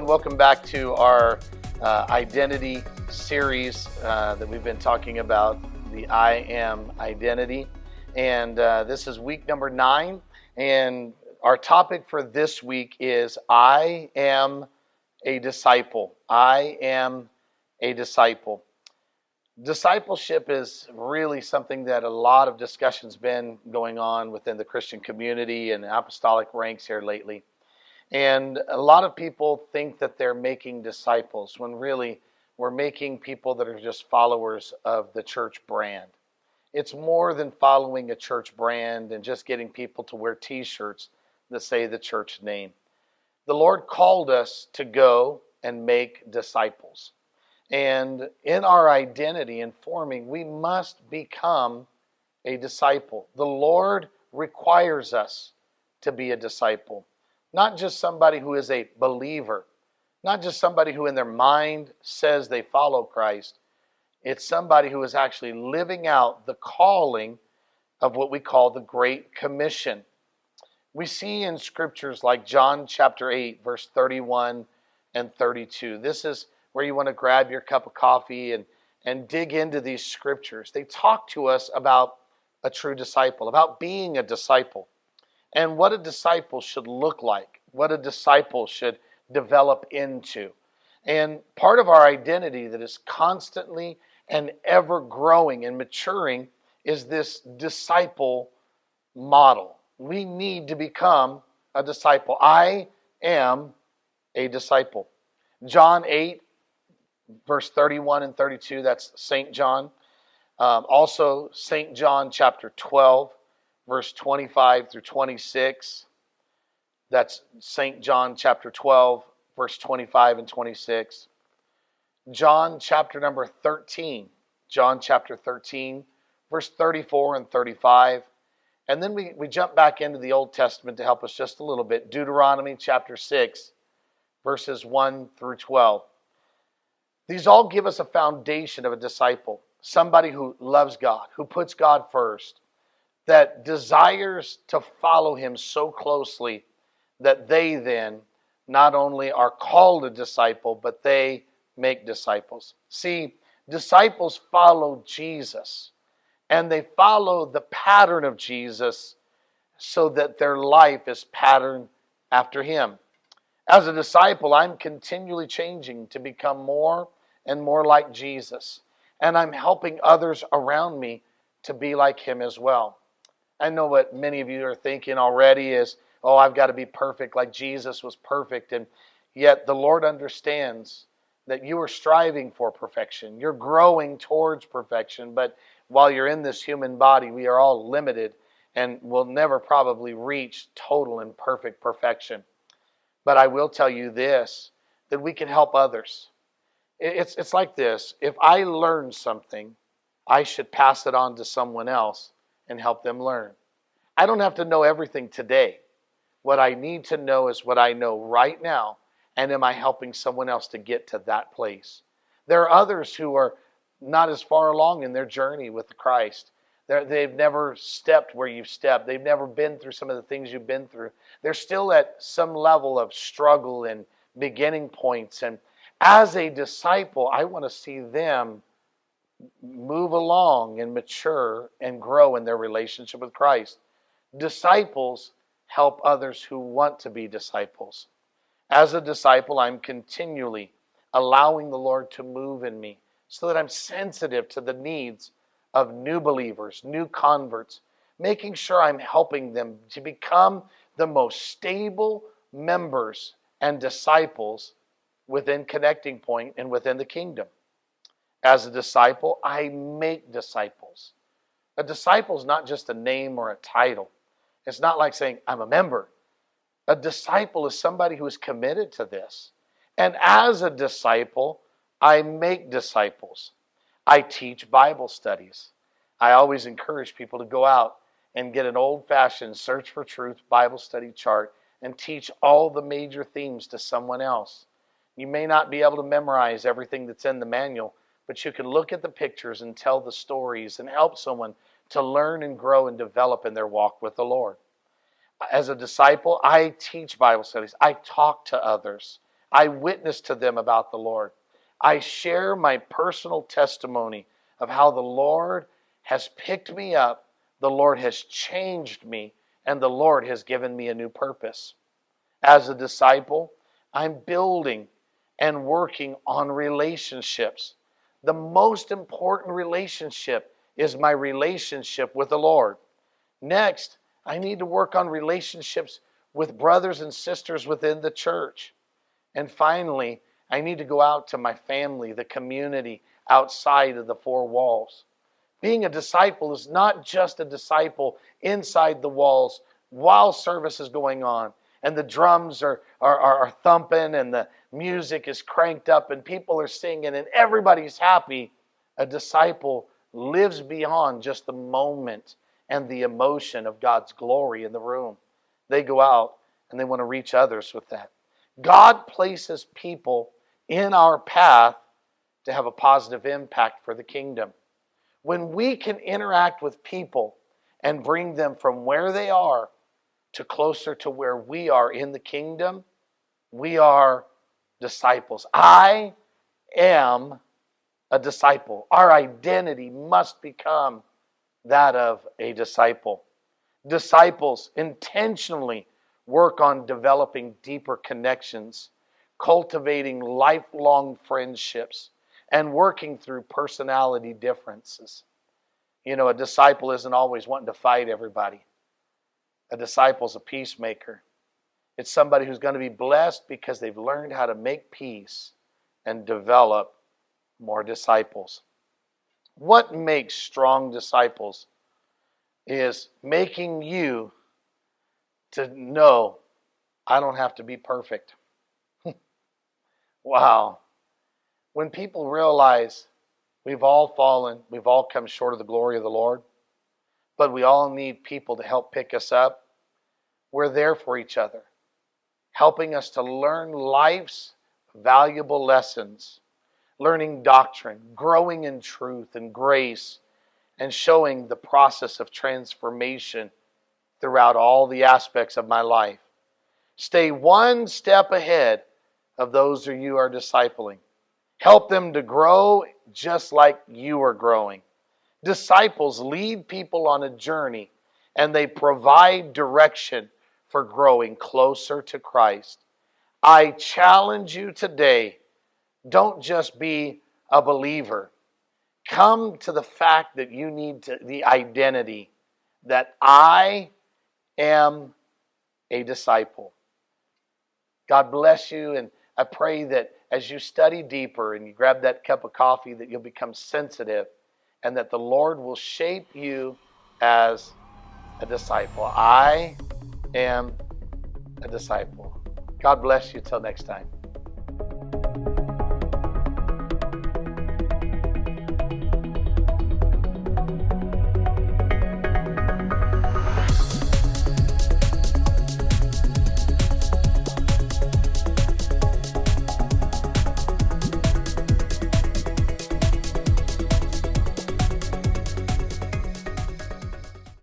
and welcome back to our identity series that we've been talking about, the I Am identity. And this is week number 9. And our topic for this week is I am a disciple. I am a disciple. Discipleship is really something that a lot of discussion's been going on within the Christian community and apostolic ranks here lately. And a lot of people think that they're making disciples when really we're making people that are just followers of the church brand. It's more than following a church brand and just getting people to wear t-shirts that say the church name. The Lord called us to go and make disciples. And in our identity and forming, we must become a disciple. The Lord requires us to be a disciple. Not just somebody who is a believer. Not just somebody who in their mind says they follow Christ. It's somebody who is actually living out the calling of what we call the Great Commission. We see in scriptures like John chapter 8, verse 31 and 32. This is where you want to grab your cup of coffee and dig into these scriptures. They talk to us about a true disciple, about being a disciple, and what a disciple should look like, what a disciple should develop into. And part of our identity that is constantly and ever growing and maturing is this disciple model. We need to become a disciple. I am a disciple. John 8, verse 31 and 32, that's St. John. Also, St. John chapter 12, verse 25 through 26. That's St. John chapter 12, verse 25 and 26. John chapter number 13. John chapter 13, verse 34 and 35. And then we jump back into the Old Testament to help us just a little bit. Deuteronomy chapter 6, verses 1 through 12. These all give us a foundation of a disciple. Somebody who loves God, who puts God first, that desires to follow Him so closely that they then not only are called a disciple, but they make disciples. See, disciples follow Jesus, and they follow the pattern of Jesus so that their life is patterned after Him. As a disciple, I'm continually changing to become more and more like Jesus, and I'm helping others around me to be like Him as well. I know what many of you are thinking already is, oh, I've got to be perfect like Jesus was perfect. And yet the Lord understands that you are striving for perfection. You're growing towards perfection. But while you're in this human body, we are all limited and will never probably reach total and perfect perfection. But I will tell you this, that we can help others. It's like this. If I learn something, I should pass it on to someone else and help them learn. I don't have to know everything today. What I need to know is what I know right now, and am I helping someone else to get to that place? There are others who are not as far along in their journey with Christ. They've never stepped where you've stepped. They've never been through some of the things you've been through. They're still at some level of struggle and beginning points. And as a disciple, I want to see them move along and mature and grow in their relationship with Christ. Disciples help others who want to be disciples. As a disciple, I'm continually allowing the Lord to move in me so that I'm sensitive to the needs of new believers, new converts, making sure I'm helping them to become the most stable members and disciples within Connecting Point and within the kingdom. As a disciple, I make disciples. A disciple is not just a name or a title. It's not like saying, I'm a member. A disciple is somebody who is committed to this. And as a disciple, I make disciples. I teach Bible studies. I always encourage people to go out and get an old-fashioned Search for Truth Bible study chart and teach all the major themes to someone else. You may not be able to memorize everything that's in the manual, but you can look at the pictures and tell the stories and help someone to learn and grow and develop in their walk with the Lord. As a disciple, I teach Bible studies. I talk to others. I witness to them about the Lord. I share my personal testimony of how the Lord has picked me up, the Lord has changed me, and the Lord has given me a new purpose. As a disciple, I'm building and working on relationships. The most important relationship is my relationship with the Lord. Next, I need to work on relationships with brothers and sisters within the church. And finally, I need to go out to my family, the community, outside of the four walls. Being a disciple is not just a disciple inside the walls while service is going on and the drums are thumping and the music is cranked up and people are singing and everybody's happy. A disciple lives beyond just the moment and the emotion of God's glory in the room. They go out and they want to reach others with that. God places people in our path to have a positive impact for the kingdom. When we can interact with people and bring them from where they are to closer to where we are in the kingdom, we are disciples. I am a disciple. Our identity must become that of a disciple. Disciples intentionally work on developing deeper connections, cultivating lifelong friendships, and working through personality differences. You know, a disciple isn't always wanting to fight everybody. A disciple's a peacemaker. It's somebody who's going to be blessed because they've learned how to make peace and develop more disciples. What makes strong disciples is making you to know I don't have to be perfect. Wow. When people realize we've all fallen, we've all come short of the glory of the Lord, but we all need people to help pick us up, we're there for each other, helping us to learn life's valuable lessons, learning doctrine, growing in truth and grace, and showing the process of transformation throughout all the aspects of my life. Stay one step ahead of those who you are discipling. Help them to grow just like you are growing. Disciples lead people on a journey and they provide direction for growing closer to Christ. I challenge you today, don't just be a believer. Come to the fact that you need the identity that I am a disciple. God bless you, and I pray that as you study deeper and you grab that cup of coffee, that you'll become sensitive and that the Lord will shape you as a disciple. I am a disciple. God bless you till next time.